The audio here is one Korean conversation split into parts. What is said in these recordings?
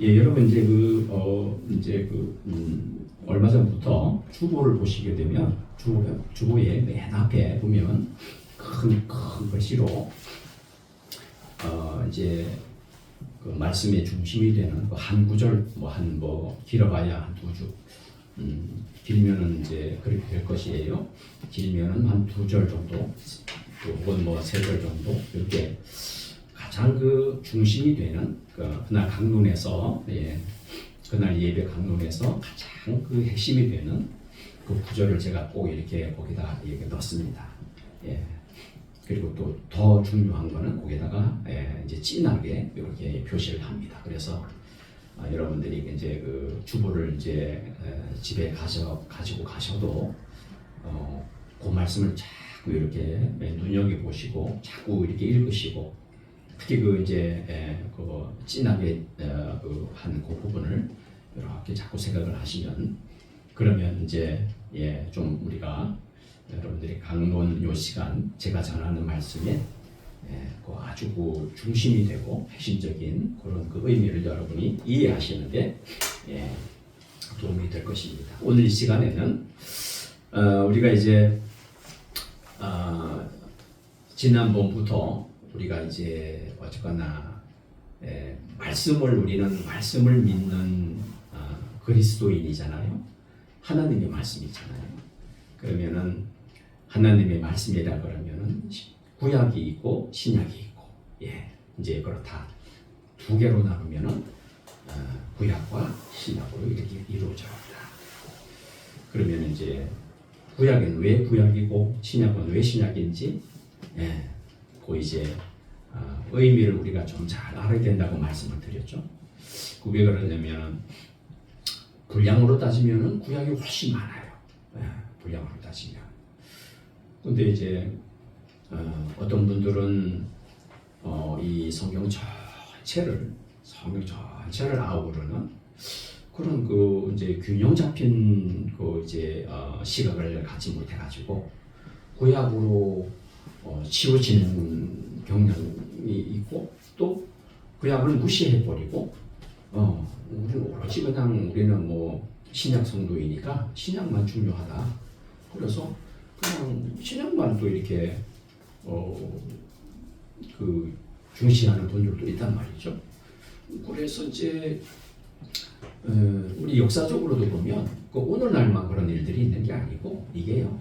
예, 여러분 이제 얼마 전부터 주보를 보시게 되면 주보의 맨 앞에 보면 큰 글씨로 이제 그 말씀의 중심이 되는 한 구절 길어봐야 한 두 줄, 길면은 이제 그렇게 될 것이에요. 길면은 한 두 절 정도, 혹은 세 절 정도 이렇게 가장 그 중심이 되는 그날 강론에서 그날 예배 강론에서 가장 그 핵심이 되는 그 구절을 제가 꼭 이렇게 거기다 넣습니다. 예. 그리고 또 더 중요한 거는 거기다가 이제 진하게 이렇게 표시를 합니다. 그래서 여러분들이 이제 그 주보를 이제 집에 가지고 가셔도 그 말씀을 자꾸 이렇게 눈여겨 보시고 자꾸 이렇게 읽으시고 특히 그 이제 그 진하게 한 그 부분을 이렇게 자꾸 생각을 하시면 그러면 이제 좀 우리가 여러분들이 강론 요 시간 제가 전하는 말씀에 그 아주 그 중심이 되고 핵심적인 그런 그 의미를 여러분이 이해하시는데 도움이 될 것입니다. 오늘 이 시간에는 우리가 이제 지난번부터 우리가 이제 어쨌거나 우리는 말씀을 믿는 그리스도인이잖아요. 하나님의 말씀이잖아요. 그러면은 하나님의 말씀이라 그러면은 구약이 있고 신약이 있고 이제 그렇다 두 개로 나누면은 구약과 신약으로 이렇게 이루어져 있다. 그러면 이제 구약은 왜 구약이고 신약은 왜 신약인지 그 이제 의미를 우리가 좀 잘 알아야 된다고 말씀을 드렸죠. 왜 그러냐면 분량으로 따지면은 구약이 훨씬 많아요. 분량으로 따지면. 근데 이제 어떤 분들은 이 성경 전체를 아우르는 그런 그 이제 균형 잡힌 그 이제 시각을 갖지 못해 가지고 구약으로 치우치는 경향이 있고 또 구약을 무시해 버리고 우리는 신약 성도이니까 신약만 중요하다. 그래서 그냥 신약만 또 이렇게 그 중시하는 분들도 있단 말이죠. 그래서 이제 우리 역사적으로도 보면 그 오늘날만 그런 일들이 있는 게 아니고 이게요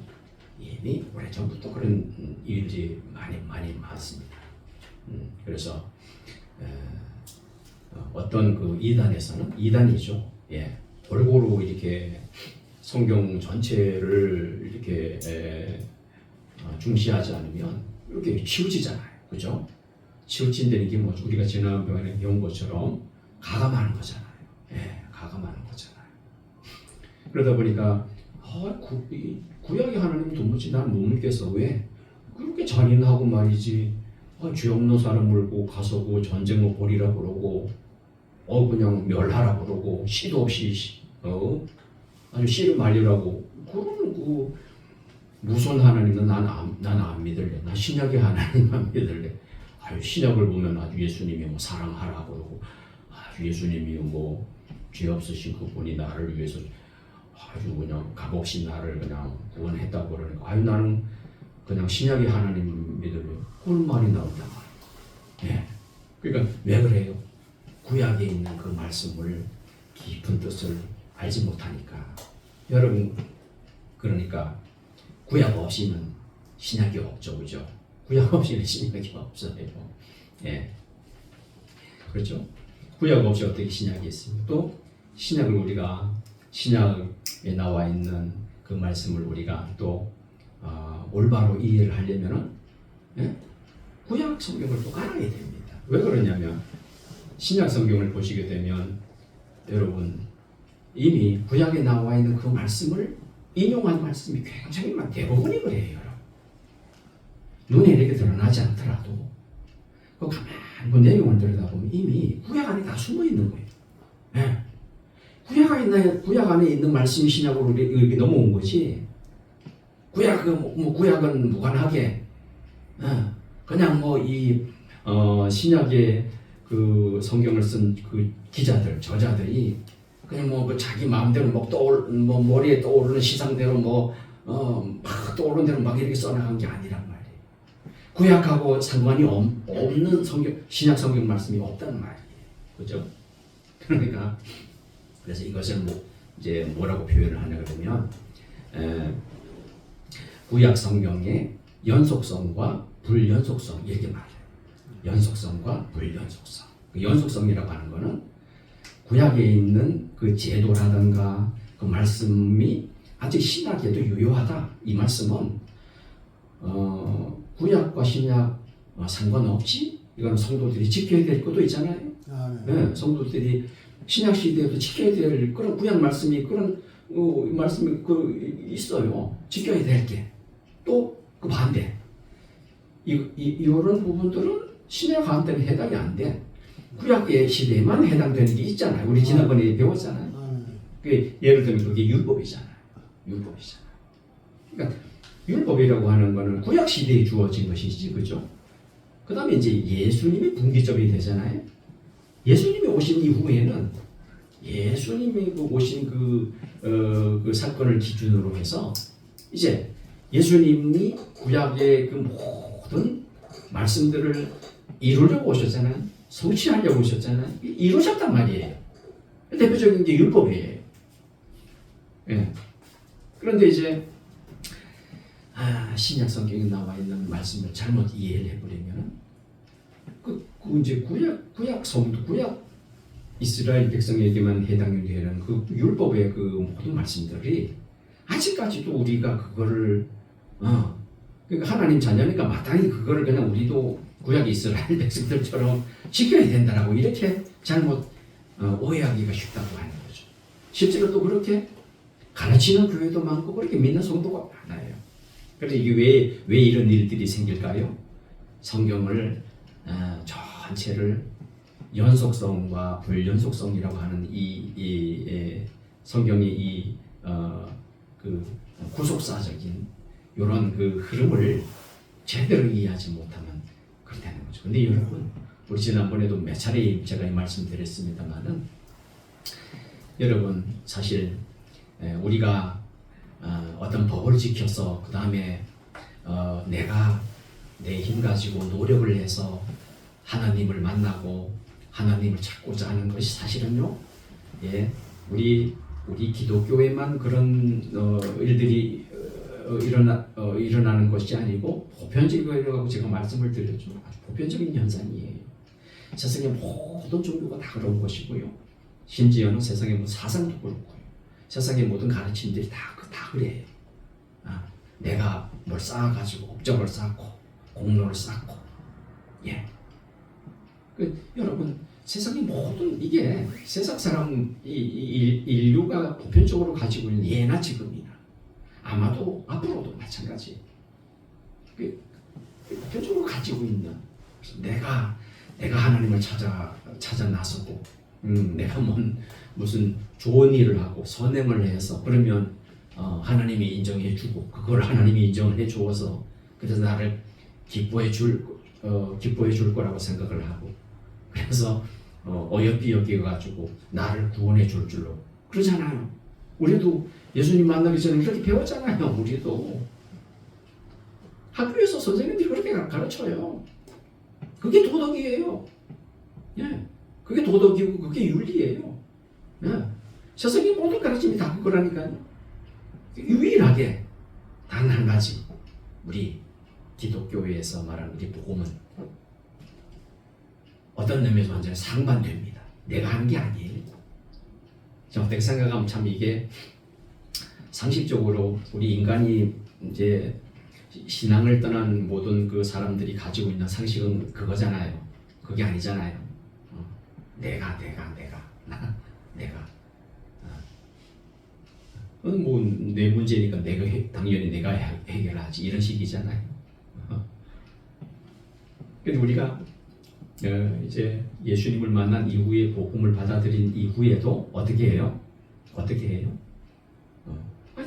이미 오래전부터 그런 일들이 많이 많습니다. 그래서 어떤 그 이단이죠. 골고루 이렇게 성경 전체를 이렇게 중시하지 않으면 이렇게 치우치잖아요. 그죠? 치우친다는 게 뭐죠? 우리가 지난번에 배운 것처럼 가감하는 거잖아요. 가감하는 거잖아요. 그러다 보니까 구약의 하나님 도무지 난 못 믿겠어. 왜? 그렇게 잔인하고 말이지. 죄 없는 사람 물고 가서고 전쟁을 벌이라 그러고 그냥 멸하라 그러고 시도 없이 아주 씨를 말리라고 그러는 그 무슨 하나님은 나는 안 믿을래. 나 신약의 하나님만 믿을래. 신약을 보면 아주 예수님이 사랑하라 그러고 아주 예수님이 죄 없으신 그분이 나를 위해서 아주 그냥 값없이 나를 그냥 구원했다고 그러니까 나는 그냥 신약의 하나님 믿을래. 그런 말이 나온단 말이에요. 그러니까 왜 그래요? 구약에 있는 그 말씀을 깊은 뜻을 알지 못하니까. 여러분 그러니까 구약 없이는 신약이 없죠. 그죠? 구약 없이는 신약이 없어요. 그렇죠? 구약 없이 어떻게 신약이 있습니까? 또 신약을 우리가 신약에 나와 있는 그 말씀을 우리가 또 올바로 이해를 하려면은 구약 성경을 또 깔아야 됩니다. 왜 그러냐면 신약 성경을 보시게 되면 여러분 이미 구약에 나와 있는 그 말씀을 인용한 말씀이 굉장히 대부분이 그래요. 여러분. 눈에 이렇게 드러나지 않더라도 가만히 그 내용을 들여다보면 이미 구약 안에 다 숨어 있는 거예요. 구약 안에 있는 말씀이 신약으로 이렇게 넘어온 거지. 구약은 무관하게 그냥 신약의 그 성경을 쓴 그 기자들, 저자들이 그냥 뭐 그 자기 마음대로 뭐 머리에 떠오르는 시상대로 막 떠오르는 대로 막 이렇게 써나간 게 아니란 말이에요. 구약하고 상관이 없는 신약 성경 말씀이 없다는 말이에요. 그죠? 그러니까 그래서 이것을 이제 뭐라고 표현을 하냐 그러면 구약 성경의 연속성과 불연속성 이렇게 말해요. 연속성과 불연속성. 그 연속성이라고 하는 거는 구약에 있는 그 제도라든가 그 말씀이 아직 신약에도 유효하다. 이 말씀은 구약과 신약 상관없이 이건 성도들이 지켜야 될 것도 있잖아요. 네, 성도들이 신약 시대에도 지켜야 될 그런 구약 말씀이 그런 말씀이 있어요. 지켜야 될 게. 또 그 반대. 이런 부분들은 신약한테는 해당이 안 돼. 구약의 시대에만 해당되는 게 있잖아요. 우리 지난번에 배웠잖아요. 예를 들면 그게 율법이잖아요. 그러니까 율법이라고 하는 거는 구약 시대에 주어진 것이지, 그죠? 그 다음에 이제 예수님이 분기점이 되잖아요. 예수님이 오신 이후에는 예수님이 오신 그 사건을 기준으로 해서 이제 예수님이 구약의 그 모든 말씀들을 이루려고 오셨잖아요. 성취하려고 오셨잖아요. 이루셨단 말이에요. 대표적인 게 율법이에요. 예. 그런데 이제 신약 성경에 나와 있는 말씀을 잘못 이해를 해버리면 이제 구약 성도 구약 이스라엘 백성에게만 해당이 되는 그 율법의 그 모든 말씀들이 아직까지도 우리가 그거를 그러니까 하나님 자녀니까 마땅히 그거를 그냥 우리도 구약 이스라엘 백성들처럼 지켜야 된다라고 이렇게 잘못 오해하기가 쉽다고 하는 거죠. 실제로 또 그렇게 가르치는 교회도 많고 그렇게 믿는 성도가 많아요. 그래서 이게 왜 이런 일들이 생길까요? 성경을 전체를 연속성과 불연속성이라고 하는 이 성경의 그 구속사적인 이런 그 흐름을 제대로 이해하지 못하면 그렇다는 거죠. 근데 여러분, 우리 지난번에도 몇 차례 제가 이 말씀드렸습니다만은 여러분 사실 우리가 어떤 법을 지켜서 그 다음에 내가 내 힘 가지고 노력을 해서 하나님을 만나고 하나님을 찾고자 하는 것이 사실은요, 우리 기독교에만 그런 일들이 일어나는 것이 아니고 보편적이라고 제가 말씀을 드렸죠. 아주 보편적인 현상이에요. 세상의 모든 종교가 다 그런 것이고요. 심지어는 세상의 사상도 그렇고요. 세상의 모든 가르침들이 다 그래요. 내가 뭘 쌓아가지고 업적을 쌓고 공로를 쌓고, 여러분 세상의 모든 이게 세상 사람 인류가 보편적으로 가지고 있는 예나 지금이나 아마도 앞으로도 마찬가지. 보편적으로 가지고 있는 내가 하나님을 찾아 나서고, 내가 무슨 좋은 일을 하고 선행을 해서 그러면 하나님이 인정해주고 그걸 하나님이 인정을 해주어서 그래서 나를 기뻐해 줄 거라고 생각을 하고 그래서 어여삐 여겨가지고 나를 구원해 줄 줄로 그러잖아요. 우리도 예수님 만나기 전에 그렇게 배웠잖아요. 우리도 학교에서 선생님들이 그렇게 가르쳐요. 그게 도덕이에요. 그게 도덕이고 그게 윤리예요. 세상의 모든 가르침이 다 그거라니까요. 유일하게 단 한 가지 우리 기독교에서 말하는 우리 복음은 어떤 면에서 완전히 상반됩니다. 내가 하는 게 아니에요. 어떻게 생각하면 참 이게 상식적으로 우리 인간이 이제 신앙을 떠난 모든 그 사람들이 가지고 있는 상식은 그거잖아요. 그게 아니잖아요. 내가 내 문제니까 당연히 내가 해결하지 이런 식이잖아요. 근데 우리가 이제 예수님을 만난 이후에 복음을 받아들인 이후에도 어떻게 해요?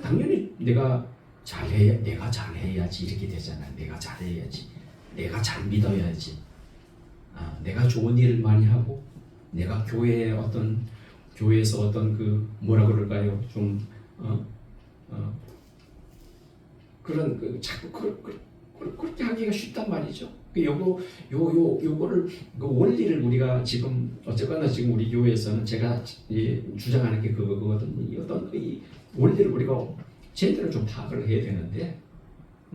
당연히 내가 잘해야지 이렇게 되잖아요. 내가 잘해야지, 내가 잘 믿어야지. 내가 좋은 일을 많이 하고 내가 교회에서 어떤 그 뭐라 그럴까요? 좀 그런 자꾸 그렇게 하기가 쉽단 말이죠. 요거를 그 원리를 우리가 지금 어쨌거나 지금 우리 교회에서는 제가 주장하는 게 그거거든요. 어떤 이 원리를 우리가 제대로 좀 파악을 해야 되는데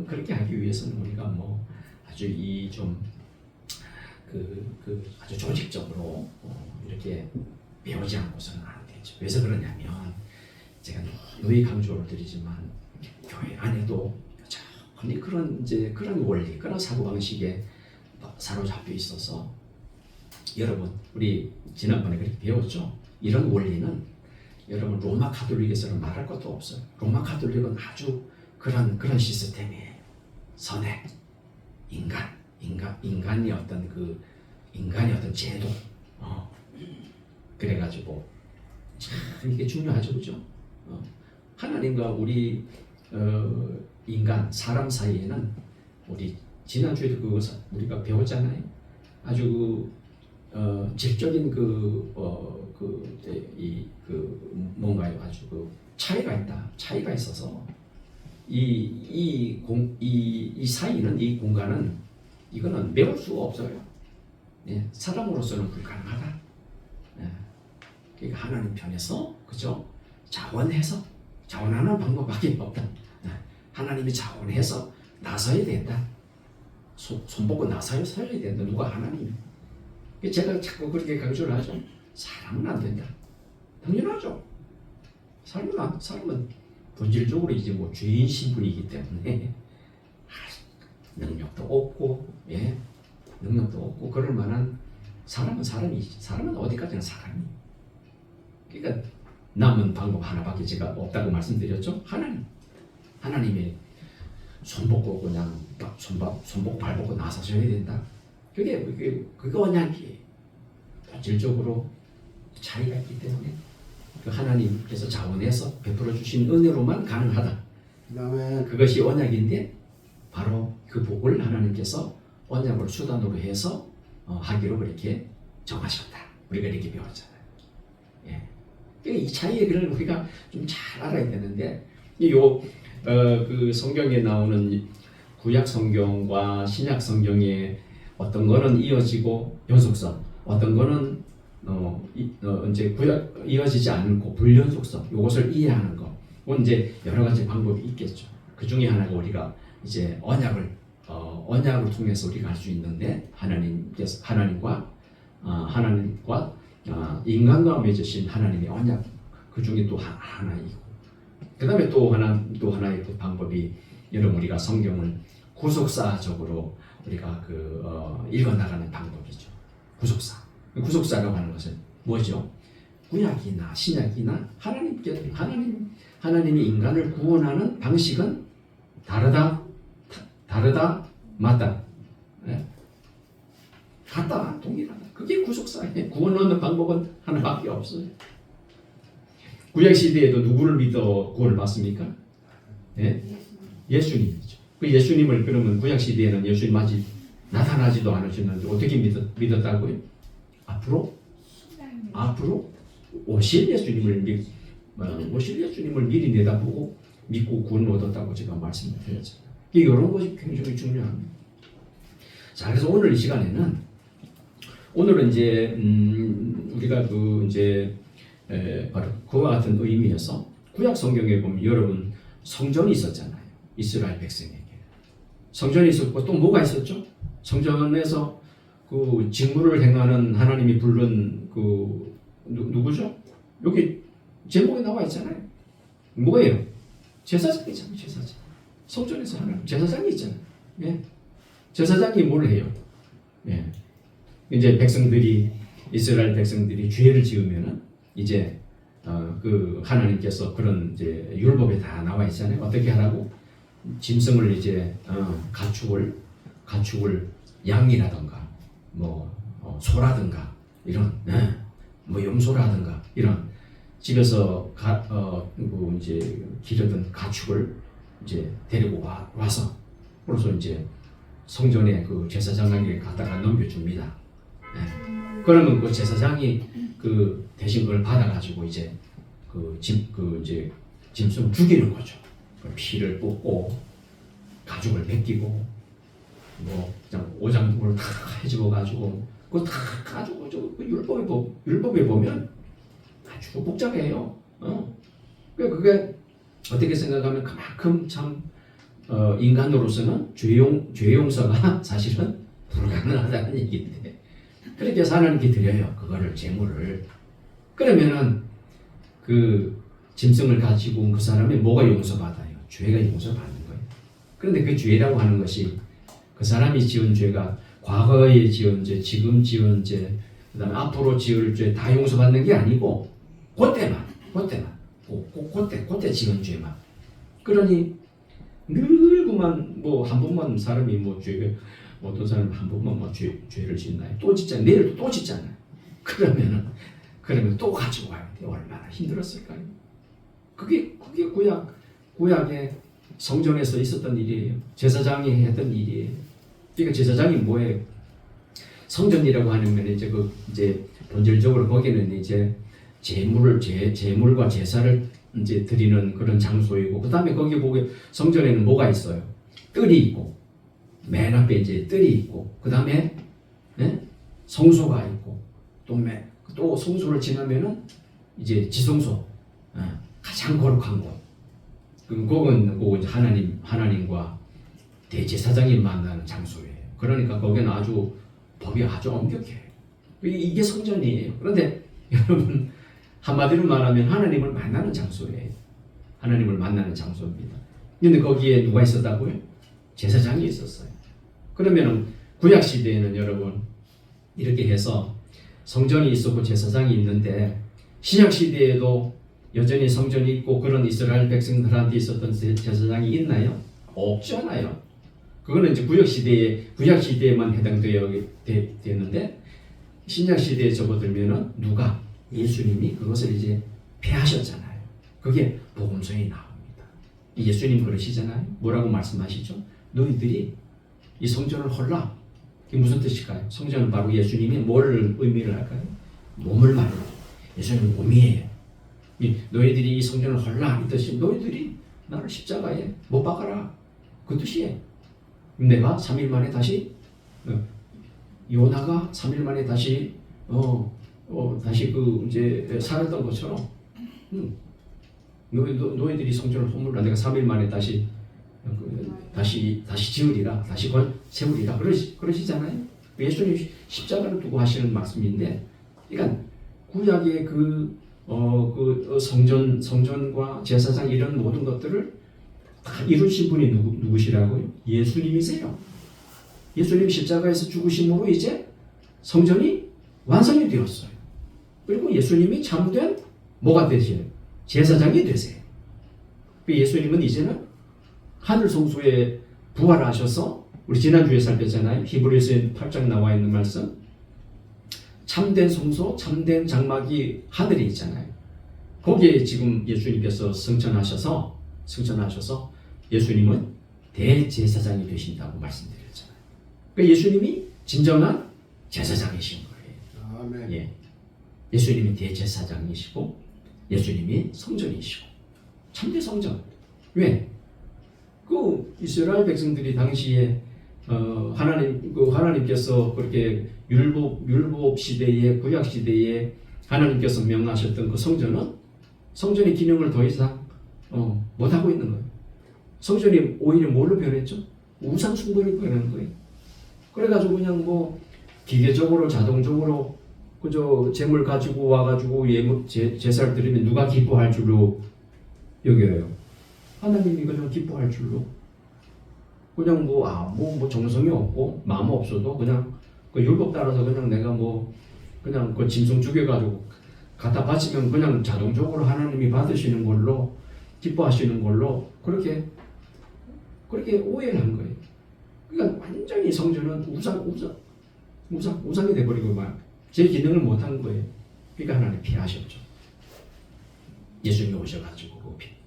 그렇게 하기 위해서는 우리가 뭐 아주 아주 조직적으로 이렇게 배우지 않고서는 안 되죠. 왜서 그러냐면 제가 늘 강조를 드리지만 교회 안에도 여전히 그런 원리, 그런 사고 방식에 사로잡혀 있어서 여러분 우리 지난번에 그렇게 배웠죠. 이런 원리는 여러분 로마 가톨릭에서는 말할 것도 없어요. 로마 가톨릭은 아주 그런 시스템이에요. 선행, 인간의 어떤 제도, 그래가지고 참 이게 중요하죠, 그죠? 하나님과 우리 인간 사람 사이에는 우리 지난주에도 그거 우리가 배웠잖아요. 아주 질적인 뭔가요? 아주 차이가 있다. 차이가 있어서 이 사이는 이 공간은 이거는 메울 수가 없어요. 예, 사람으로서는 불가능하다. 예, 그러니까 하나님 편에서 그죠? 자원하는 방법밖에 없다. 예, 하나님이 자원해서 나서야 된다. 손보고 나서야 된다. 누가 하나님? 제가 자꾸 그렇게 강조를 하죠. 사람은 안 된다. 당연하죠. 사람은 본질적으로 이제 뭐 죄인 신분이기 때문에 능력도 없고, 능력도 없고 그럴 만한 사람은 어디까지나 사람이. 그러니까 남은 방법 하나밖에 제가 없다고 말씀드렸죠. 하나님의 손보고 그냥 손보고 발보고 나서셔야 된다. 그게 언약이에요. 본질적으로 차이가 있기 때문에 그 하나님께서 자원해서 베풀어 주신 은혜로만 가능하다. 그것이 언약인데 바로 그 복을 하나님께서 언약을 수단으로 해서 하기로 그렇게 정하셨다. 우리가 이렇게 배웠잖아요. 예. 이 차이를 우리가 좀 잘 알아야 되는데 그 성경에 나오는 구약 성경과 신약 성경에 어떤 거는 이어지고 연속성, 어떤 거는 이제 구약 이어지지 않고 불연속성, 이것을 이해하는 거. 그건 이제 여러 가지 방법이 있겠죠. 그 중에 하나가 우리가 이제 언약을 통해서 우리가 할 수 있는데 하나님과 인간과 맺으신 하나님의 언약, 그 중에 또 하나이고. 그 다음에 또 하나의 그 방법이 여러분 우리가 성경을 구속사적으로 우리가 읽어나가는 방법이죠. 구속사라고 하는 것은 뭐죠? 구약이나 신약이나 하나님이 인간을 구원하는 방식은 다르다, 맞다, 같다, 동일하다. 그게 구속사예요. 구원 얻는 방법은 하나밖에 없어요. 구약 시대에도 누구를 믿어 구원을 받습니까? 예수님이죠. 그 예수님을 그러면 구약 시대에는 예수님 아직 나타나지도 않으셨는데 어떻게 믿었다고요? 앞으로 오실 예수님을 미리 내다보고 믿고 구원 얻었다고 제가 말씀을 드렸잖아요. 이런 것이 굉장히 중요합니다. 자, 그래서 오늘 이 시간에는 오늘은 이제 우리가 바로 그와 같은 의미에서 구약 성경에 보면 여러분 성전이 있었잖아요. 이스라엘 백성에게 성전이 있었고 또 뭐가 있었죠? 성전에서 그 직무를 행하는 하나님이 부른 누구죠? 여기 제목에 나와 있잖아요. 뭐예요? 제사장이잖아요. 제사장. 성전에서 하는 제사장이 있잖아요. 예. 제사장이 뭘 해요? 예. 이제 이스라엘 백성들이 죄를 지으면은 이제 그 하나님께서 그런 이제 율법에 다 나와 있잖아요. 어떻게 하라고? 짐승을 이제 가축을 양이라든가 소라든가 이런 뭐 염소라든가 이런 집에서 이제 기르던 가축을 이제 데리고 와서 그래서 이제 성전에 그 제사장에게 갖다가 넘겨줍니다. 그러면 그 제사장이 그 대신 그걸 받아가지고 이제 이제 짐승을 죽이는 거죠. 그 피를 뽑고 가죽을 벗기고 뭐 그냥 오장육부를 다 해집어 가지고 그거 다 가지고 율법에 보면 아주 복잡해요. 그게 어떻게 생각하면 그만큼 참 인간으로서는 죄 용서가 사실은 불가능하다는 얘기인데 그렇게 해서 하나님께 드려요. 그거를 제물을. 그러면은 그 짐승을 가지고 온 그 사람이 뭐가 용서받아요? 죄가 용서받는 거예요. 그런데 그 죄라고 하는 것이 그 사람이 지은 죄가 과거에 지은 죄, 지금 지은 죄, 그다음에 앞으로 지을 죄 다 용서받는 게 아니고 그때만 그때 지은 죄만. 그러니 늘 그만 뭐 한 번만 사람이 뭐 죄, 어떤 사람 한 번만 뭐 죄를 짓나요? 또 짓잖아요. 내일 또 짓잖아요. 그러면 또 가지고 와야 돼. 얼마나 힘들었을까요? 그게 구약의 성전에서 있었던 일이에요. 제사장이 했던 일이에요. 그러니까 제사장이 뭐예요? 성전이라고 하면 이제 본질적으로 거기는 이제 제물과 제사를 이제 드리는 그런 장소이고, 그 다음에 거기 보게 성전에는 뭐가 있어요? 뜰이 있고, 맨 앞에 이제 뜰이 있고, 그 다음에 성소가 있고, 또 성소를 지나면은 이제 지성소, 가장 거룩한 곳. 그건 이제 하나님과 대제사장이 만나는 장소예요. 그러니까 거기는 아주 법이 아주 엄격해요. 이게 성전이에요. 그런데 여러분 한마디로 말하면 하나님을 만나는 장소예요. 하나님을 만나는 장소입니다. 그런데 거기에 누가 있었다고요? 제사장이 있었어요. 그러면 구약 시대에는 여러분 이렇게 해서 성전이 있었고 제사장이 있는데 신약 시대에도 여전히 성전이 있고 그런 이스라엘 백성들한테 있었던 제사장이 있나요? 없잖아요. 그거는 이제 구약 시대에만 해당되었는데 신약 시대에 접어들면은 누가 예수님이 그것을 이제 폐하셨잖아요. 그게 복음서에 나옵니다. 예수님 그러시잖아요. 뭐라고 말씀하시죠? 너희들이 이 성전을 헐라. 이게 무슨 뜻일까요? 성전은 바로 예수님이 뭘 의미를 할까요? 몸을 말해요. 예수님은 몸이에요. 너희들이 이 성전을 헐라 이 뜻이 너희들이 나를 십자가에 못 박아라 그 뜻이에요. 내가 3일 만에 다시 요나가 3일 만에 다시 다시 이제 살았던 것처럼 너희들이 성전을 허물라 내가 3일 만에 다시 지으리라 다시 세우리라 그러시잖아요. 예수님 십자가를 두고 하시는 말씀인데, 그러니까 구약의 성전과 제사장 이런 모든 것들을 다 이루신 분이 누구시라고요? 예수님이세요. 예수님 십자가에서 죽으심으로 이제 성전이 완성이 되었어요. 그리고 예수님이 참된 뭐가 되세요? 제사장이 되세요. 예수님은 이제는 하늘 성소에 부활하셔서 우리 지난주에 살폈잖아요. 히브리서 8장 나와 있는 말씀. 참된 성소, 참된 장막이 하늘에 있잖아요. 거기에 지금 예수님께서 승천하셔서 예수님은 대제사장이 되신다고 말씀드렸잖아요. 그러니까 예수님이 진정한 제사장이신 거예요. 아멘. 예. 예수님이 대제사장이시고 예수님이 성전이시고 참된 성전. 왜? 그 이스라엘 백성들이 당시에 하나님께서 그렇게 율법 시대에 구약 시대에 하나님께서 명하셨던 그 성전의 기능을 더 이상 못 하고 있는 거예요. 성전이 오히려 뭘로 변했죠? 우상 숭배로 변하는 거예요. 그래가지고 그냥 뭐 기계적으로 자동적으로 그저 재물 가지고 와가지고 제사를 드리면 누가 기뻐할 줄로 여겨요. 하나님이 그냥 기뻐할 줄로. 그냥 뭐 정성이 없고 마음 없어도 그냥 그 율법 따라서 그냥 내가 그냥 그 짐승 죽여가지고 갖다 바치면 그냥 자동적으로 하나님이 받으시는 걸로 기뻐하시는 걸로 그렇게 오해를 한 거예요. 그러니까 완전히 성전은 우상이 돼버리고 제 기능을 못한 거예요. 그러니까 하나님 피하셨죠. 예수님이 오셔가지고 그 피.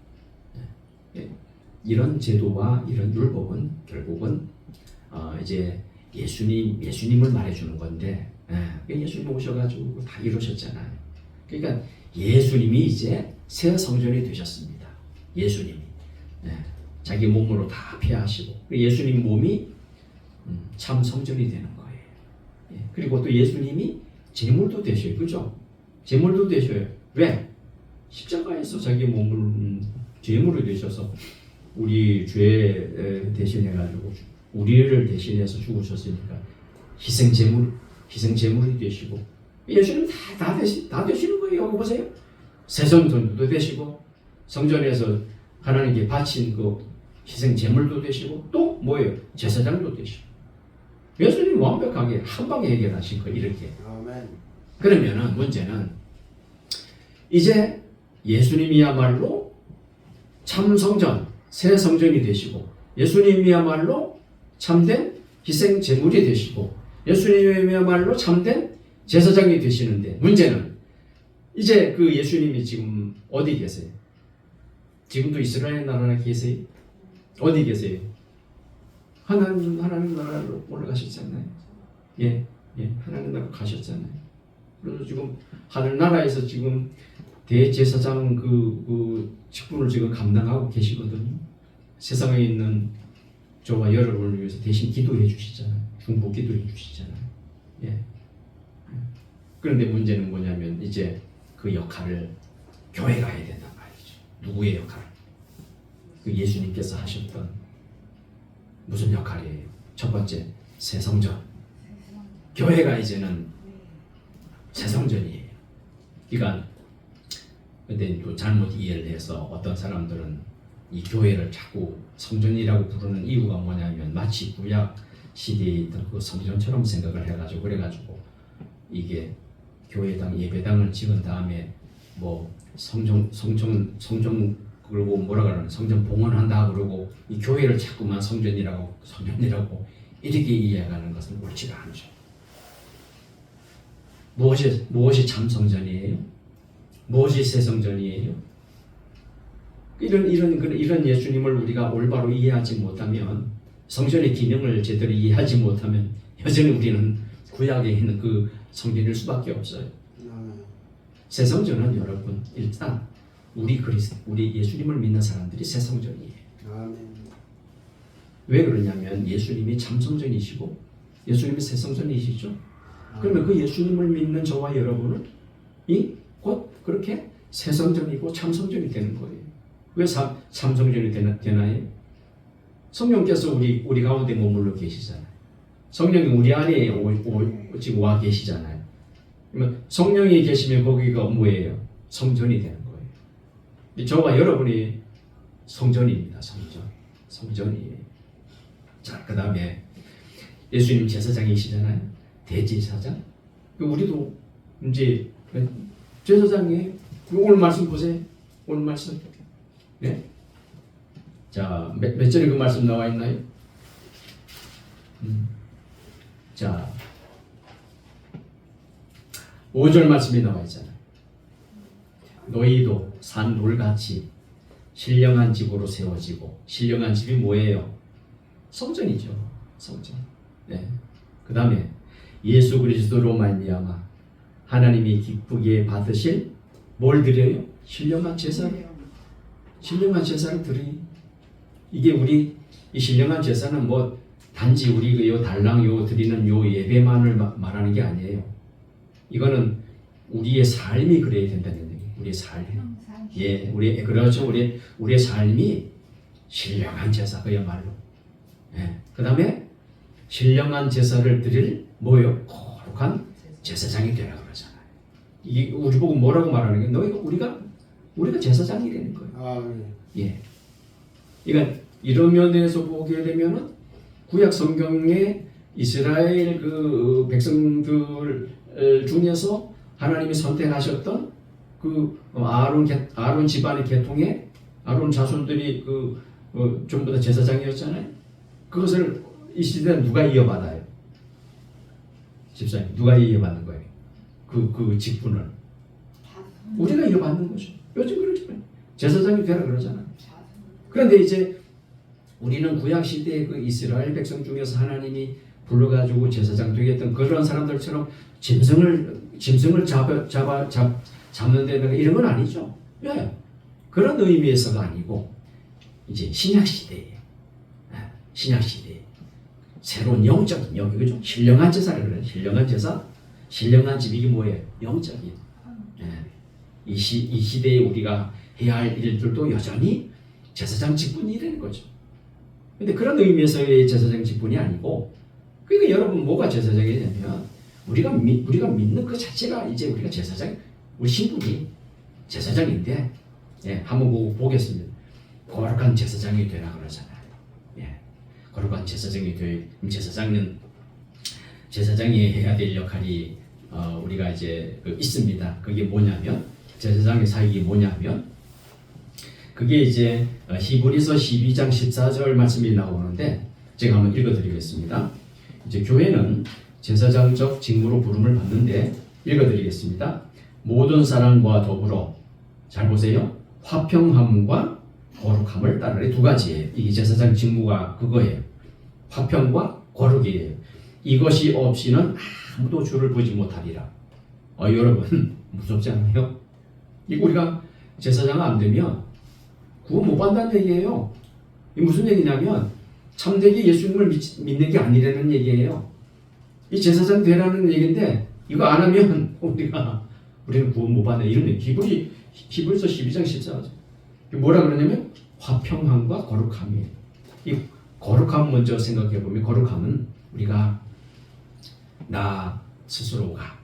이런 제도와 이런 율법은 결국은 이제 예수님을 말해주는 건데 예수님 오셔가지고 다 이루셨잖아요. 그러니까 예수님이 이제 새 성전이 되셨습니다. 예수님이 자기 몸으로 다 폐하시고 예수님 몸이 참 성전이 되는 거예요. 그리고 또 예수님이 제물도 되셔요. 그죠? 제물도 되셔요. 왜? 십자가에서 자기 몸을 제물이 되셔서 우리 죄 대신해가지고 우리를 대신해서 죽으셨으니까 희생제물이 되시고 예수님 다 되시는 거예요. 보세요. 새 성전도 되시고 성전에서 하나님께 바친 그 희생제물도 되시고 또 뭐예요? 제사장도 되시고 예수님 완벽하게 한 방에 해결하신 거 이렇게. 아멘. 그러면은 문제는 이제 예수님이야말로 참 성전, 새 성전이 되시고 예수님이야말로 참된 희생 제물이 되시고 예수님이야말로 참된 제사장이 되시는데 문제는 이제 그 예수님이 지금 어디 계세요? 지금도 이스라엘 나라에 계세요? 어디 계세요? 하나님 나라로 올라가셨잖아요. 하나님 나라 가셨잖아요. 그래서 지금 하늘나라에서 지금 대제사장 그 직분을 지금 감당하고 계시거든요. 세상에 있는 저와 여러분을 위해서 대신 기도해 주시잖아요. 중보 기도해 주시잖아요. 그런데 문제는 뭐냐면 이제 그 역할을 교회가 해야 된단 말이죠. 누구의 역할? 그 예수님께서 하셨던 무슨 역할이에요? 첫 번째, 새 성전. 교회가 이제는 새 성전이에요. 그러니까 근데 또 잘못 이해를 해서 어떤 사람들은 이 교회를 자꾸 성전이라고 부르는 이유가 뭐냐면 마치 구약 시대에 있던 그 성전처럼 생각을 해가지고 그래가지고 이게 교회당 예배당을 지은 다음에 뭐 성전 그러고 뭐라 그러나 성전 봉헌한다 그러고 이 교회를 자꾸만 성전이라고 이렇게 이해하는 것은 옳지가 않죠. 무엇이 참 성전이에요? 무엇이 새 성전이에요? 이런 예수님을 우리가 올바로 이해하지 못하면 성전의 기능을 제대로 이해하지 못하면 여전히 우리는 구약에 있는 그 성전일 수밖에 없어요. 새 성전은 여러분 일단 우리 예수님을 믿는 사람들이 새 성전이에요. 왜 그러냐면 예수님이 참 성전이시고 예수님이 새 성전이시죠. 그러면 그 예수님을 믿는 저와 여러분은 곧 그렇게 새 성전이고 참 성전이 되는 거예요. 왜 참 성전이 되나요? 성령께서 우리 가운데 머물러 계시잖아요. 성령이 우리 안에 지금 와 계시잖아요. 그러면 성령이 계시면 거기가 뭐예요? 성전이 되는 거예요. 저와 여러분이 성전입니다. 성전이에요. 자, 그 다음에 예수님 제사장이시잖아요. 대제사장. 우리도 이제 제사장이에요. 오늘 말씀 보세요. 오늘 말씀. 네? 자, 몇 절에 그 말씀 나와 있나요? 자, 5절 말씀이 나와 있잖아요. 너희도 산 돌같이 신령한 집으로 세워지고, 신령한 집이 뭐예요? 성전이죠. 성전. 네. 그 다음에 예수 그리스도로 말미암아 하나님이 기쁘게 받으실 뭘 드려요? 신령한 제사를. 신령한 제사를 드리. 이게 우리 이 신령한 제사는 뭐 단지 우리 요 달랑 요 드리는 요 예배만을 말하는 게 아니에요. 이거는 우리의 삶이 그래야 된다는 얘기예요. 우리의 삶. 그렇죠. 우리의 삶이 신령한 제사 그야말로. 그다음에 신령한 제사를 드릴 뭐요? 거룩한 제사장이 되라 그러잖아요. 이게 우리 보고 뭐라고 말하는 게 우리가 제사장이 되는 거예요. 그러니까 이런 면에서 보게 되면은 구약 성경에 이스라엘 그 백성들 중에서 하나님이 선택하셨던 그 아론 집안의 계통에 아론 자손들이 전부 다 제사장이었잖아요. 그것을 이 시대는 누가 이어받아요? 집사님, 누가 이어받는 거예요? 그 직분을 우리가 이어받는 거죠. 요즘 그렇잖아요. 제사장이 되라 그러잖아요. 그런데 이제 우리는 구약 시대의 그 이스라엘 백성 중에서 하나님이 불러가지고 제사장 되겠던 그런 사람들처럼 짐승을 잡는 데다가 이런 건 아니죠. 왜? 그런 의미에서가 아니고 이제 신약 시대에 신약 시대에 새로운 영적인 여기 그죠? 신령한 제사를 그래요. 신령한 제사, 신령한 집 이게 뭐예요? 영적인. 이 시대에 우리가 해야 할 일들도 여전히 제사장 직분이 이라는 거죠. 근데 그런 의미에서의 제사장 직분이 아니고, 그러니까 여러분 뭐가 제사장이 되냐면 우리가 믿는 그 자체가 이제 우리가 제사장, 우리 신분이 제사장인데, 한번 보겠습니다. 거룩한 제사장이 되라 그러잖아요. 거룩한 제사장이 제사장이 해야 될 역할이 우리가 이제 있습니다. 그게 뭐냐면 제사장의 사역이 뭐냐면 그게 이제 히브리서 12장 14절 말씀이 나오는데 제가 한번 읽어드리겠습니다. 이제 교회는 제사장적 직무로 부름을 받는데 읽어드리겠습니다. 모든 사람과 더불어 잘 보세요. 화평함과 거룩함을 따르래. 두 가지예요. 이게 제사장 직무가 그거예요. 화평과 거룩이에요. 이것이 없이는 아무도 주를 보지 못하리라. 여러분 무섭지 않아요? 이거 우리가 제사장 안 되면 구원 못 받는다는 얘기예요. 이게 무슨 얘기냐면 참되게 예수님을 믿는 게 아니라는 얘기예요. 이 제사장 되라는 얘기인데 이거 안 하면 우리는 구원 못 받는 이런 얘기. 히브리서 12장 14절. 뭐라 그러냐면 화평함과 거룩함이에요. 이 거룩함 먼저 생각해 보면 거룩함은 우리가 나 스스로가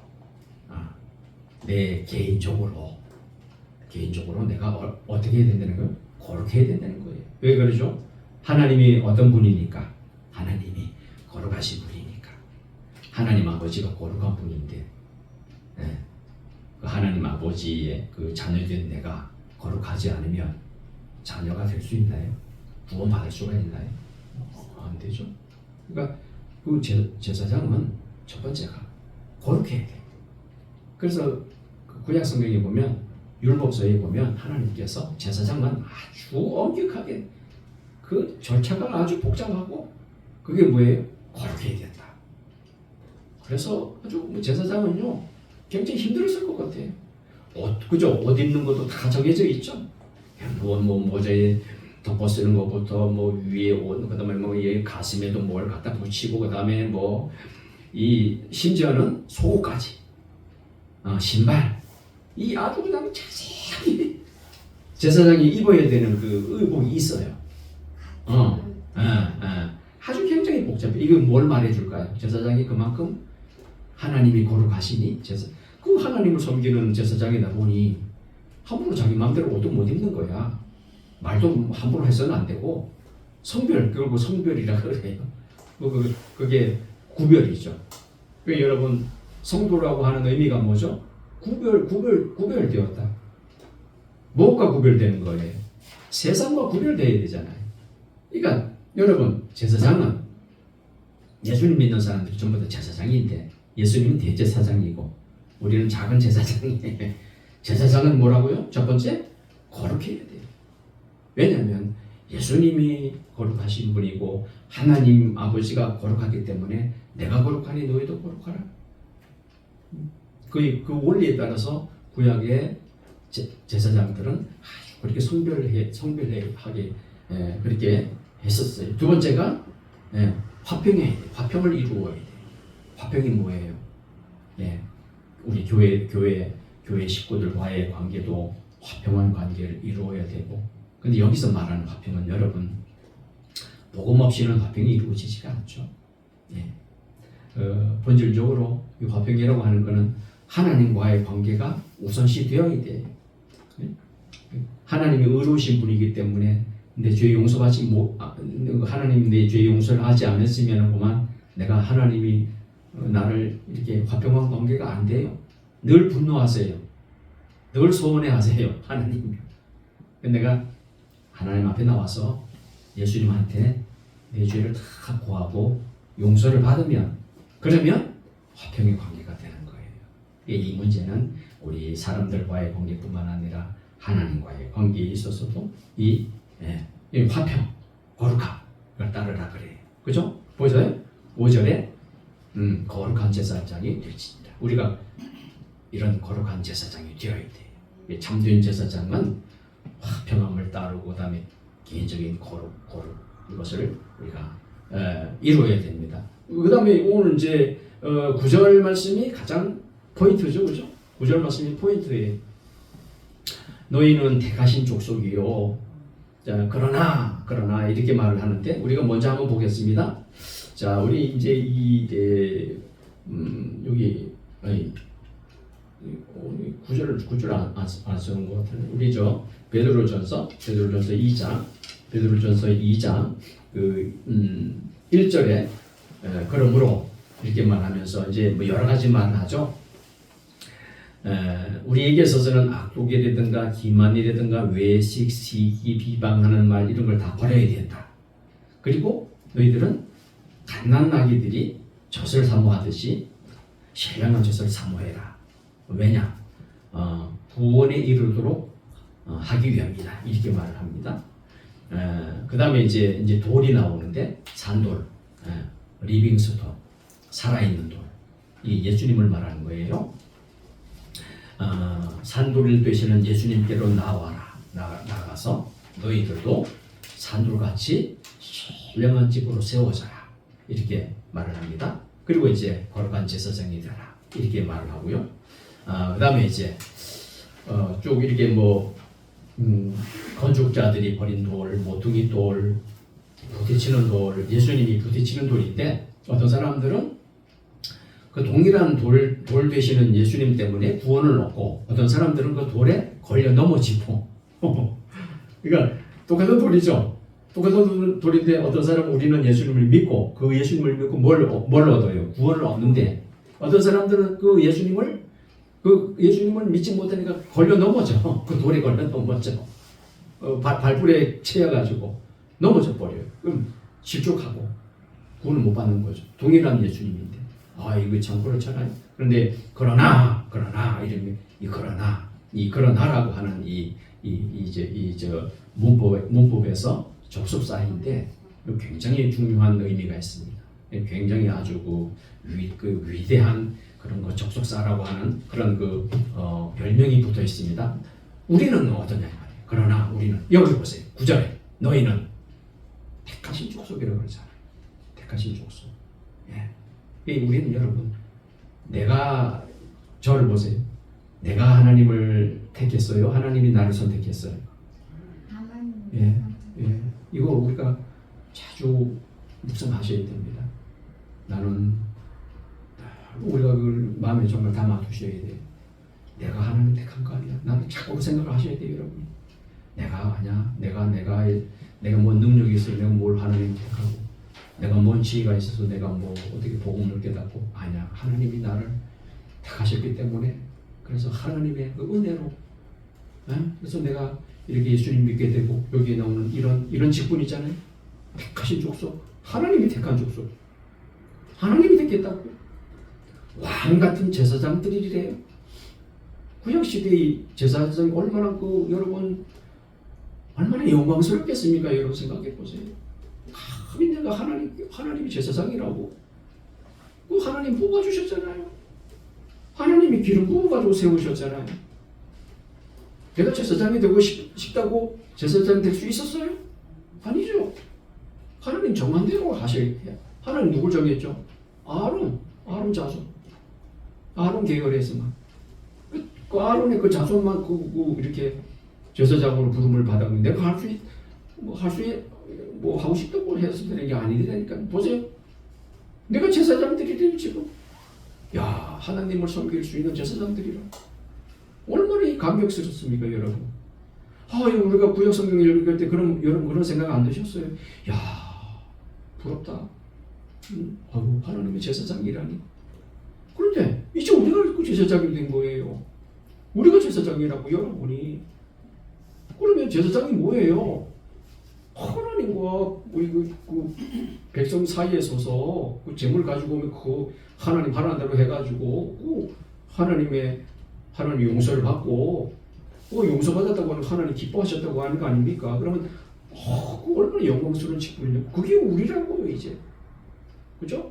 내 개인적으로 내가 어떻게 해야 된다는 거예요? 거룩해야 된다는 거예요. 왜 그러죠? 하나님이 어떤 분이니까? 하나님이 거룩하신 분이니까. 하나님 아버지가 거룩한 분인데 그 하나님 아버지의 그 자녀된 내가 거룩하지 않으면 자녀가 될 수 있나요? 구원 받을 수가 있나요? 안 되죠. 그러니까 그 제사장은 첫 번째가 거룩해야 돼. 그래서 그 구약 성경에 보면 율법서에 보면 하나님께서 제사장만 아주 엄격하게 그 절차가 아주 복잡하고 그게 뭐예요? 거룩해야 된다. 그래서 아주 제사장은요 굉장히 힘들었을 것 같아요. 그죠? 옷 입는 것도 다 정해져 있죠. 모자에 덮어 쓰는 것부터 위에 옷, 그다음에 이 가슴에도 뭘 갖다 붙이고 그다음에 이 심지어는 속옷까지, 신발, 이 아주 그냥 자세하게 제사장이 입어야 되는 그 의복이 있어요. 아주 굉장히 복잡해. 이거 뭘 말해줄까요? 제사장이 그만큼 하나님이 거룩하시니 그 하나님을 섬기는 제사장이다 보니 함부로 자기 마음대로 옷도 못 입는 거야. 말도 함부로 해서는 안 되고 그걸 성별이라 그래요. 그게 구별이죠. 여러분 성도라고 하는 의미가 뭐죠? 구별되었다. 무엇과 구별되는 거예요? 세상과 구별되어야 되잖아요. 그러니까 여러분 제사장은 예수님 믿는 사람들이 전부 다 제사장인데 예수님은 대제사장이고 우리는 작은 제사장이에요. 제사장은 뭐라고요? 첫 번째 거룩해야 돼요. 왜냐하면 예수님이 거룩하신 분이고 하나님 아버지가 거룩하기 때문에 내가 거룩하니 너희도 거룩하라. 그 원리에 따라서 구약의 제사장들은 아주 그렇게 성별하게 그렇게 했었어요. 두 번째가 화평해야 돼요. 화평을 이루어야 돼요. 화평이 뭐예요? 우리 교회 식구들과의 관계도 화평한 관계를 이루어야 되고, 근데 여기서 말하는 화평은 여러분 복음 없이는 화평이 이루어지지가 않죠. 본질적으로 이 화평이라고 하는 것은 하나님과의 관계가 우선시 되어야 돼요. 하나님이 의로우신 분이기 때문에 내 죄 용서하지 하나님 내 죄 용서를 하지 않았으면 그만 내가 하나님이 나를 이렇게 화평한 관계가 안 돼요. 늘 분노하세요. 늘 소원해하세요. 하나님. 내가 하나님 앞에 나와서 예수님한테 내 죄를 다 고하고 용서를 받으면 그러면 화평의 관계가 되는 거예요. 이 문제는 우리 사람들과의 관계뿐만 아니라 하나님과의 관계에 있어서도 이 화평, 거룩함을 따르라 그래요. 그죠? 보세요. 5절에 거룩한 제사장이 될지니라. 우리가 이런 거룩한 제사장이 되어야 돼요. 참된 제사장은 화평함을 따르고 그다음에 개인적인 거룩 이것을 우리가 이루어야 됩니다. 그다음에 오늘 이제 9절 말씀이 가장 포인트죠, 그죠? 9절 말씀이 포인트예요. 너희는 택하신 족속이요. 자, 그러나 이렇게 말을 하는데 우리가 먼저 한번 보겠습니다. 자, 우리 이제 여기 9절 안 쓰는 것 같은데 우리 베드로전서 2장 그 1절에 그러므로 이렇게 말하면서 이제 뭐 여러 가지 말을 하죠. 우리에게 있어서는 악독이라든가 기만이라든가 외식, 시기, 비방하는 말 이런 걸 다 버려야 된다. 그리고 너희들은 갓난 아기들이 젖을 사모하듯이 신령한 젖을 사모해라. 왜냐? 구원에 이르도록 하기 위함이다. 이렇게 말을 합니다. 그 다음에 이제 돌이 나오는데 산돌, 리빙스톤, 살아있는 돌. 이 예수님을 말하는 거예요. 산돌을 되시는 예수님께로 나가서 너희들도 산돌같이 신령한 집으로 세워져라. 이렇게 말을 합니다. 그리고 이제 거룩한 제사장이 되라. 이렇게 말을 하고요. 그 다음에 이제 쭉 이렇게 건축자들이 버린 돌, 모퉁이 돌, 부딪히는 돌, 예수님이 부딪히는 돌인데 어떤 사람들은 그 동일한 돌 되시는 예수님 때문에 구원을 얻고 어떤 사람들은 그 돌에 걸려 넘어지고 그러니까 똑같은 돌이죠. 똑같은 돌인데 어떤 사람은 우리는 예수님을 믿고 그 예수님을 믿고 뭘 얻어요? 구원을 얻는데 어떤 사람들은 그 예수님을 믿지 못하니까 걸려 넘어져. 그 돌에 걸려 넘어져. 발불에 채여가지고 넘어져 버려요. 그럼 실족하고 구원을 못 받는 거죠. 동일한 예수님인데. 이거 참 그렇잖아요. 그런데 그러나 이름이 이 그러나라고 하는 이 문법에서 접속사인데 굉장히 중요한 의미가 있습니다. 굉장히 아주 그 위대한 그런 거 접속사라고 하는 그런 별명이 붙어 있습니다. 우리는 어떠냐 말이에요. 그러나 우리는 여기 보세요. 9절에 너희는 택하신 족속이라고 그러잖아요. 택하신 족속. 예. 우리는 여러분 내가 저를 보세요. 내가 하나님을 택했어요. 하나님이 나를 선택했어요. 예. 이거 우리가 자주 묵상하셔야 됩니다. 나는 우리가 그걸 마음에 정말 담아두셔야 돼요. 내가 하나님 택한 거 아니야. 나는 자꾸 생각을 하셔야 돼요, 여러분. 내가 아냐. 내가 뭐 능력이 있어서 내가 뭘 하나님 택하고 내가 뭔 지혜가 있어서 내가 뭐 어떻게 복음을 깨닫고 아니야. 하나님이 나를 택하셨기 때문에 그래서 하나님의 그 은혜로 그래서 내가 이렇게 예수님 믿게 되고 여기에 나오는 이런 직분 있잖아요. 택하신 족속. 하나님이 택한 족속. 하나님이 택했다고. 왕 같은 제사장들이래요. 구약 시대의 제사장이 얼마나 여러분 얼마나 영광스럽겠습니까? 여러분 생각해 보세요. 감히 내가 하나님이 제사장이라고. 그 하나님 뽑아주셨잖아요. 하나님이 기름 부어가지고 세우셨잖아요. 내가 제사장이 되고 싶다고 제사장 될 수 있었어요? 아니죠. 하나님 정한 대로 하셔야 돼요. 하나님 누굴 정했죠? 아론 자손. 아론 계열에서만. 그 아론의 그 자손만 이렇게 제사장으로 부름을 받았는데 내가 하고 싶다고 해서 되는 게 아니니까 보세요. 내가 제사장들이 되는 지금 하나님을 섬길 수 있는 제사장들이라 얼마나 감격스럽습니까, 여러분? 우리가 구약 성경 읽을 때 그런 생각 안 드셨어요? 부럽다. 하나님의 제사장이라니. 그런데 이제 우리가 그 제사장이 된 거예요. 우리가 제사장이라고 여러분이. 그러면 제사장이 뭐예요? 하나님과 우리 그 백성 사이에 서서 그 재물 가지고 오면 그 하나님 하라는 대로 해가지고 하나님 용서를 받고 용서받았다고 하는 하나님 기뻐하셨다고 하는 거 아닙니까? 그러면 그 얼마나 영광스러운 직분이냐. 그게 우리라고요 이제. 그죠?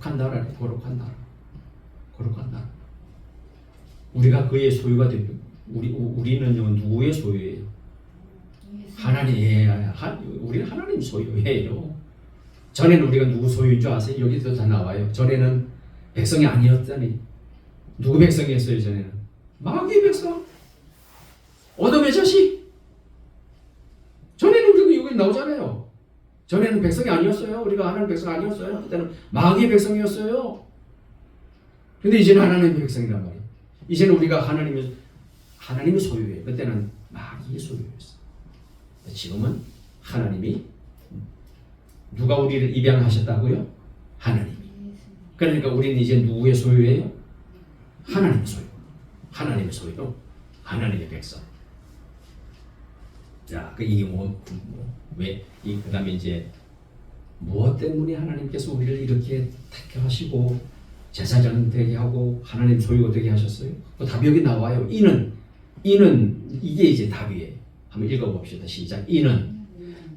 거룩한 나라래. 거룩한 나라. 거룩한 나라. 우리가 그의 소유가 되고 우리는요 누구의 소유예요? 하나님의 우리는 하나님 소유예요. 전에는 우리가 누구 소유인 줄 아세요? 여기서 다 나와요. 전에는 백성이 아니었다니. 누구 백성이었어요? 전에는 마귀의 백성, 어둠의 자식. 전에는 우리가 여기 나오잖아요. 전에는 백성이 아니었어요. 우리가 하나님 백성 아니었어요. 그때는 마귀의 백성이었어요. 근데 이제는 하나님의 백성이란 말이에요. 이제는 우리가 하나님의 소유예요. 그때는 마귀의 소유였어요. 지금은 하나님이, 누가 우리를 입양하셨다고요? 하나님이. 그러니까 우리는 이제 누구의 소유예요? 하나님의 소유. 하나님의 소유로 하나님의 백성. 자, 이게 그 다음에 이제 무엇 때문에 하나님께서 우리를 이렇게 택하시고 제사장 되게 하고 하나님 소유가 되게 하셨어요? 그 답이 여기 나와요. 이는 이게 이제 답이에요. 한번 읽어봅시다. 시작. 이는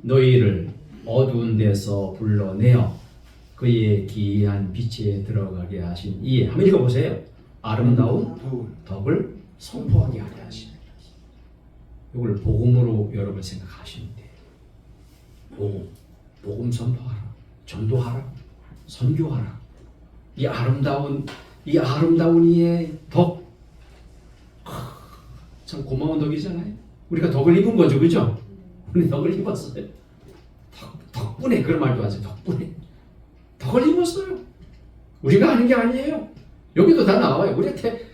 너희를 어두운 데서 불러내어 그의 기이한 빛에 들어가게 하신 이에, 한번 읽어보세요. 아름다운 덕을 선포하게 하려 하시니. 이걸 복음으로 여러분 생각하시면 돼요. 복음 선포하라, 전도하라, 선교하라. 이 아름다운 이의 덕, 참 고마운 덕이잖아요. 우리가 덕을 입은 거죠, 그죠? 우리 덕을 입었어요. 덕분에, 그런 말도 하죠. 덕분에 덕을 입었어요. 우리가 하는 게 아니에요. 여기도 다 나와요.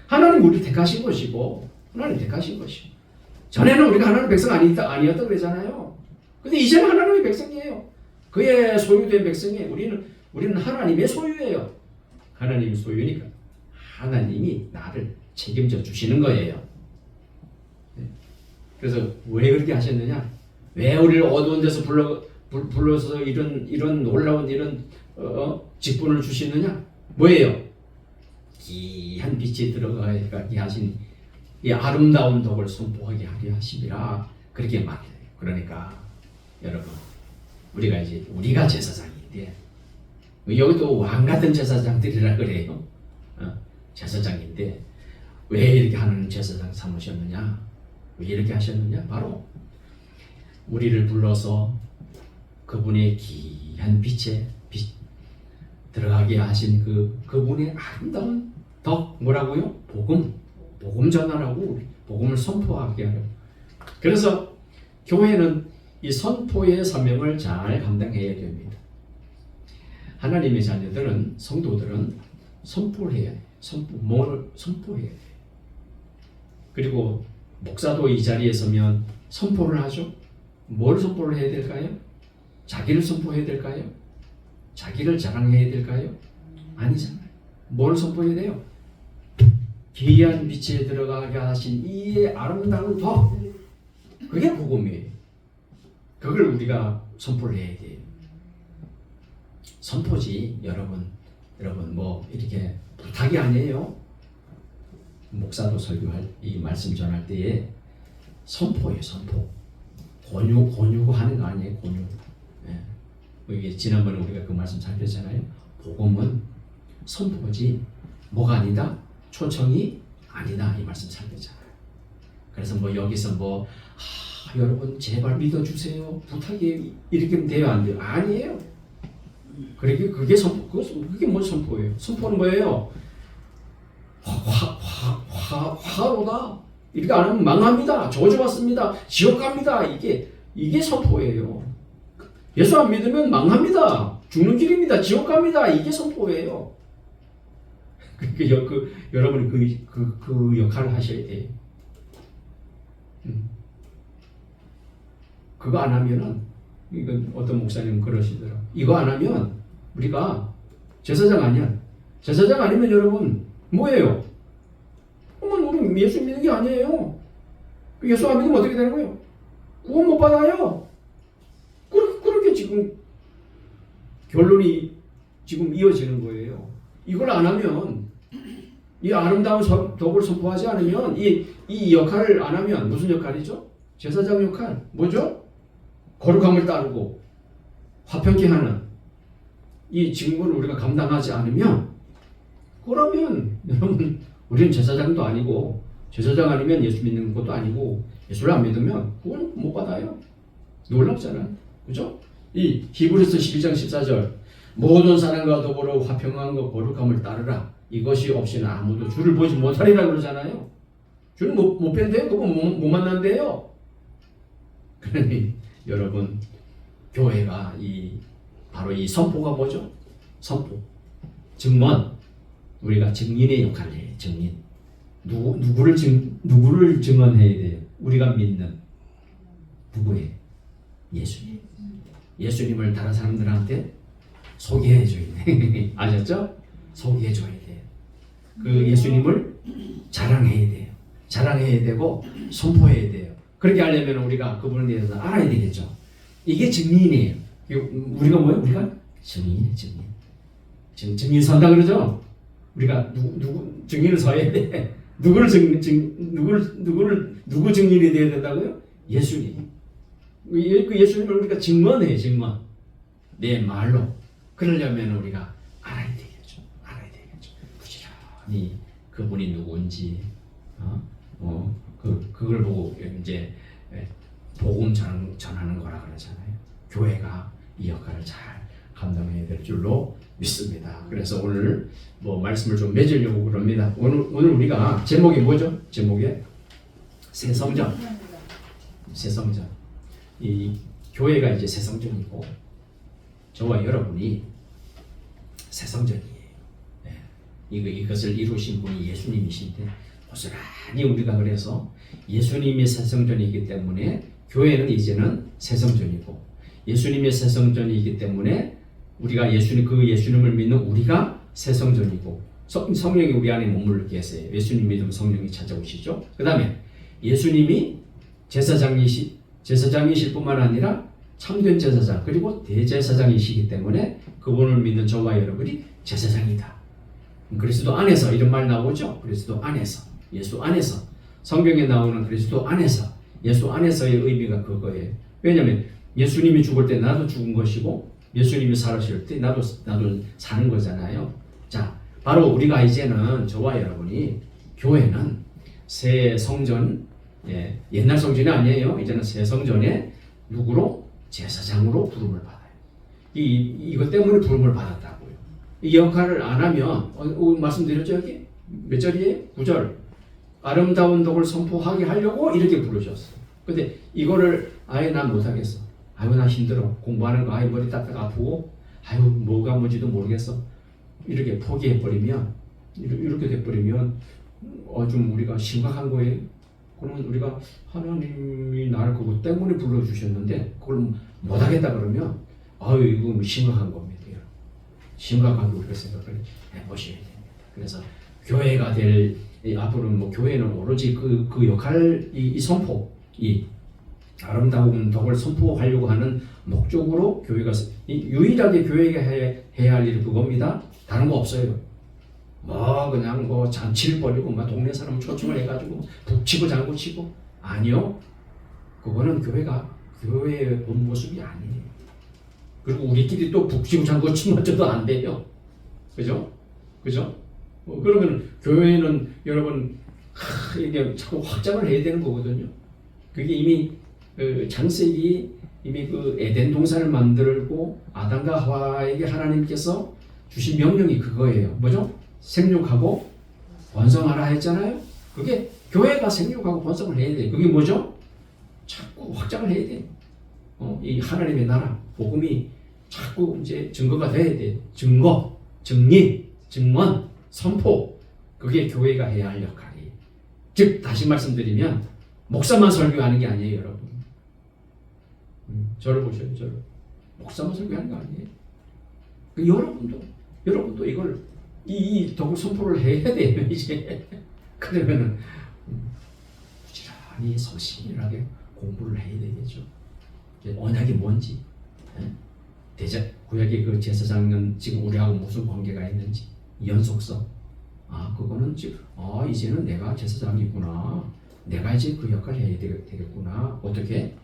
하나님 우리 택하신 것이고, 하나님 택하신 것이고. 전에는 우리가 하나님 백성 아니었다 그러잖아요. 근데 이제는 하나님의 백성이에요. 그의 소유된 백성이에요. 우리는 하나님의 소유예요. 하나님의 소유니까 하나님이 나를 책임져 주시는 거예요. 그래서 왜 그렇게 하셨느냐? 왜 우리를 어두운 데서 불러서 이런 놀라운 직분을 주시느냐? 뭐예요? 기이한 빛이 들어가게 하신 이 아름다운 덕을 선포하게 하려 하심이라 그렇게 말해요. 그러니까 여러분, 우리가 제사장인데, 여기도 왕 같은 제사장들이라 그래요. 제사장인데 왜 이렇게 하는 제사장 삼으셨느냐? 왜 이렇게 하셨느냐? 바로 우리를 불러서 그분의 기이한 빛에 들어가게 하신 그분의 아름다운 덕, 뭐라고요? 복음 전하라고, 복음을 선포하게 하려고. 그래서 교회는 이 선포의 사명을 잘 감당해야 됩니다. 하나님의 자녀들은, 성도들은 선포를 해야 돼요. 뭘 선포해야 돼요. 그리고 목사도 이 자리에 서면 선포를 하죠. 뭘 선포를 해야 될까요? 자기를 선포해야 될까요? 자기를 자랑해야 될까요? 아니잖아요. 뭘 선포해야 돼요? 기이한 빛에 들어가게 하신 이의 아름다운 덕, 그게 복음이에요. 그걸 우리가 선포를 해야 돼요. 선포지, 여러분 뭐 이렇게 부탁이 아니에요. 목사도 설교할, 이 말씀 전할 때에 선포예요. 선포. 권유고 하는 거 아니에요. 권유. 이게 지난번에 우리가 그 말씀 살폈잖아요. 복음은 선포지 뭐가 아니다? 초청이 아니다. 이 말씀 살폈잖아요. 그래서 뭐 여기서 여러분 제발 믿어주세요. 부탁이 이렇게 돼요, 안 돼요? 아니에요. 그게 선포. 그게 뭔 선포예요? 선포는 뭐예요? 화로다. 이렇게 안 하면 망합니다. 저주받습니다. 지옥 갑니다. 이게 선포예요. 예수 안 믿으면 망합니다. 죽는 길입니다. 지옥 갑니다. 이게 선포예요. 여러분이 그 역할을 하셔야 돼요. 그거 안 하면은, 이건 어떤 목사님은 그러시더라. 이거 안 하면 우리가 제사장 아니야. 제사장 아니면 여러분 뭐예요? 우리 예수 믿는 게 아니에요. 예수 안 믿으면 어떻게 되는 거예요? 구원 못 받아요. 그렇게 지금 결론이 지금 이어지는 거예요. 이걸 안 하면, 이 아름다운 덕을 선포하지 않으면, 이 역할을 안 하면 무슨 역할이죠? 제사장 역할. 뭐죠? 거룩함을 따르고 화평케 하는, 이 직무를 우리가 감당하지 않으면, 그러면 여러분 우리는 제사장도 아니고, 제사장 아니면 예수 믿는 것도 아니고, 예수를 안 믿으면 그건 못 받아요. 놀랍잖아요. 그죠? 이 히브리서 12장 14절, 모든 사람과 더불어 화평함과 거룩함을 따르라. 이것이 없이는 아무도 주를 보지 못하리라 그러잖아요. 주를 못 뵌대요. 그거 못 만난대요. 그러니 여러분, 교회가 바로 이 선포가 뭐죠? 선포, 증언. 우리가 증인의 역할을 해요. 증인. 누구를 증언해야 돼요? 우리가 믿는 누구예요? 예수님. 예수님을 다른 사람들한테 소개해줘야 돼. 아셨죠? 소개해줘야 돼요. 그 예수님을 자랑해야 돼요. 자랑해야 되고 선포해야 돼요. 그렇게 하려면 우리가 그분에 대해서 알아야 되겠죠. 이게 증인이에요. 우리가 뭐예요? 우리가 증인이에요. 증인 선다 그러죠? 우리가 누구 증인을 서야 돼. 누구 증인이 되어야 된다고요? 예수님. 그 예수님을 우리가 증언해요. 증언. 내 말로. 그러려면 우리가 알아야 되겠죠. 부지런히 그분이 누구인지, 그걸 보고 이제 복음 전하는 거라 그러잖아요. 교회가 이 역할을 잘 감당해야 될 줄로 믿습니다. 그래서 오늘 말씀을 좀 맺으려고 그럽니다. 오늘 우리가 제목이 뭐죠? 제목이 새 성전. 이 교회가 이제 새 성전이고, 저와 여러분이 새 성전이에요. 이것을 이루신 분이 예수님이신데, 고스란히 우리가 그래서 예수님이 새 성전이기 때문에 교회는 이제는 새 성전이고, 예수님의 새 성전이기 때문에 우리가 예수님을 믿는 우리가 새 성전이고, 성령이 우리 안에 머물러 계세요. 예수님 믿으면 성령이 찾아오시죠. 그 다음에 예수님이 제사장이실 뿐만 아니라 참된 제사장 그리고 대제사장이시기 때문에 그분을 믿는 저와 여러분이 제사장이다. 그리스도 안에서, 이런 말 나오죠. 그리스도 안에서, 예수 안에서, 성경에 나오는 그리스도 안에서, 예수 안에서의 의미가 그거예요. 왜냐하면 예수님이 죽을 때 나도 죽은 것이고, 예수님이 살으실 때 나도 사는 거잖아요. 자, 바로 우리가 이제는, 저와 여러분이, 교회는 새 성전, 옛날 성전이 아니에요. 이제는 새 성전에 누구로? 제사장으로 부름을 받아요. 이것 때문에 부름을 받았다고요. 이 역할을 안 하면, 말씀드렸죠, 여기? 몇 절이에요? 9절. 아름다운 덕을 선포하게 하려고 이렇게 부르셨어. 근데 이거를 아예 난 못하겠어. 아유, 나 힘들어. 공부하는 거, 아유, 머리 딱딱 아프고, 아유, 뭐가 뭔지도 모르겠어. 이렇게 포기해버리면, 이렇게 돼버리면, 좀 우리가 심각한 거예요. 그러면 우리가 하나님이 나를 그것 때문에 불러주셨는데, 그걸 못하겠다 그러면, 아유, 이거 심각한 겁니다. 심각하게 우리가 생각을 해보셔야 됩니다. 그래서 교회가 될, 앞으로는 교회는 오로지 그 역할, 이 선포, 이 아름다운 덕을 선포하려고 하는 목적으로 교회가, 유일하게 교회가 해야 할 일이 그겁니다. 다른 거 없어요. 그냥 잔치를 벌이고 동네 사람 초청을 해가지고 북치고 장구치고, 아니요. 그거는 교회의 본 모습이 아니에요. 그리고 우리끼리 또 북치고 장구치면 저도 안 돼요. 그죠? 그러면 교회는 여러분 이게 자꾸 확장을 해야 되는 거거든요. 그게 이미 창세기 이미 에덴 동산을 만들고 아담과 하와에게 하나님께서 주신 명령이 그거예요. 뭐죠? 생육하고 번성하라 했잖아요. 그게 교회가 생육하고 번성을 해야 돼요. 그게 뭐죠? 자꾸 확장을 해야 돼요. 이 하나님의 나라, 복음이 자꾸 이제 증거가 돼야 돼요. 증거, 증인, 증언, 선포. 그게 교회가 해야 할 역할이에요. 즉, 다시 말씀드리면, 목사만 설교하는 게 아니에요, 여러분. 저를 보셔요, 저를. 목사만 설교하는 거 아니에요. 여러분도 이걸, 이 덕을 선포를 해야 돼요, 이제. 그러면은, 부지런히 성실하게 공부를 해야 되겠죠. 언약이 뭔지, 구약의 그 제사장은 지금 우리하고 무슨 관계가 있는지, 연속성. 그거는 지금, 이제는 내가 제사장이구나. 내가 이제 그 역할을 해야 되겠구나. 어떻게?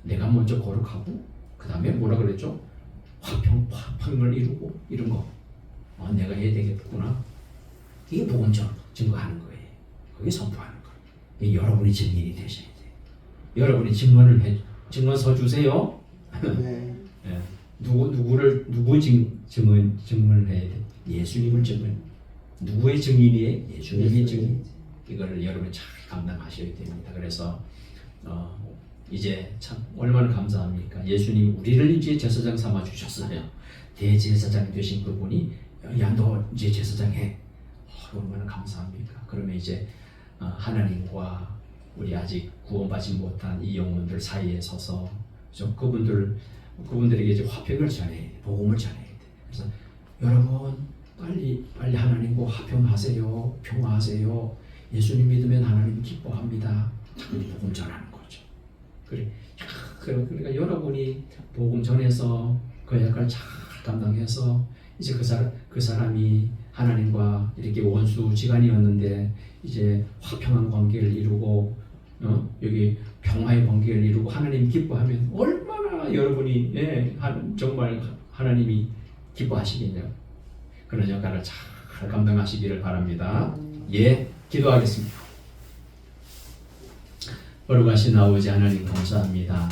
내가 먼저 거룩하고, 그 다음에 뭐라 그랬죠? 화평을 이루고 이런 거 내가 해야 되겠구나. 이게 복음 증거하는 거예요. 그게 선포하는 거예요. 여러분이 증인이 되셔야 돼요. 여러분이 증언서 주세요. 네. 예. 누구 증언을 해야 돼? 예수님을 증언. 누구의 증인이에요? 예수님의 증인. 이걸 여러분 잘 감당하셔야 됩니다. 그래서 이제 참 얼마나 감사합니까? 예수님 우리를 이제 제사장 삼아 주셨어요. 대제사장 되신 그분이 야 너 이제 제사장 해. 얼마나 감사합니까? 그러면 이제 하나님과 우리 아직 구원받지 못한 이 영혼들 사이에 서서 좀 그분들에게 이제 화평을 전해야 돼, 복음을 전해야 돼. 그래서 여러분 빨리 하나님과 화평하세요, 평화하세요. 예수님 믿으면 하나님 기뻐합니다. 이 복음 전하는 거죠. 그러니까 여러분이 복음 전해서 그 역할을 잘 감당해서 이제 그 사람이 하나님과 이렇게 원수지간이었는데 이제 화평한 관계를 이루고 여기 평화의 관계를 이루고 하나님 기뻐하면 얼마나 여러분이 정말 하나님이 기뻐하시겠냐고. 그런 역할을 잘 감당하시기를 바랍니다. 기도하겠습니다. 거룩하신 아버지 하나님 감사합니다.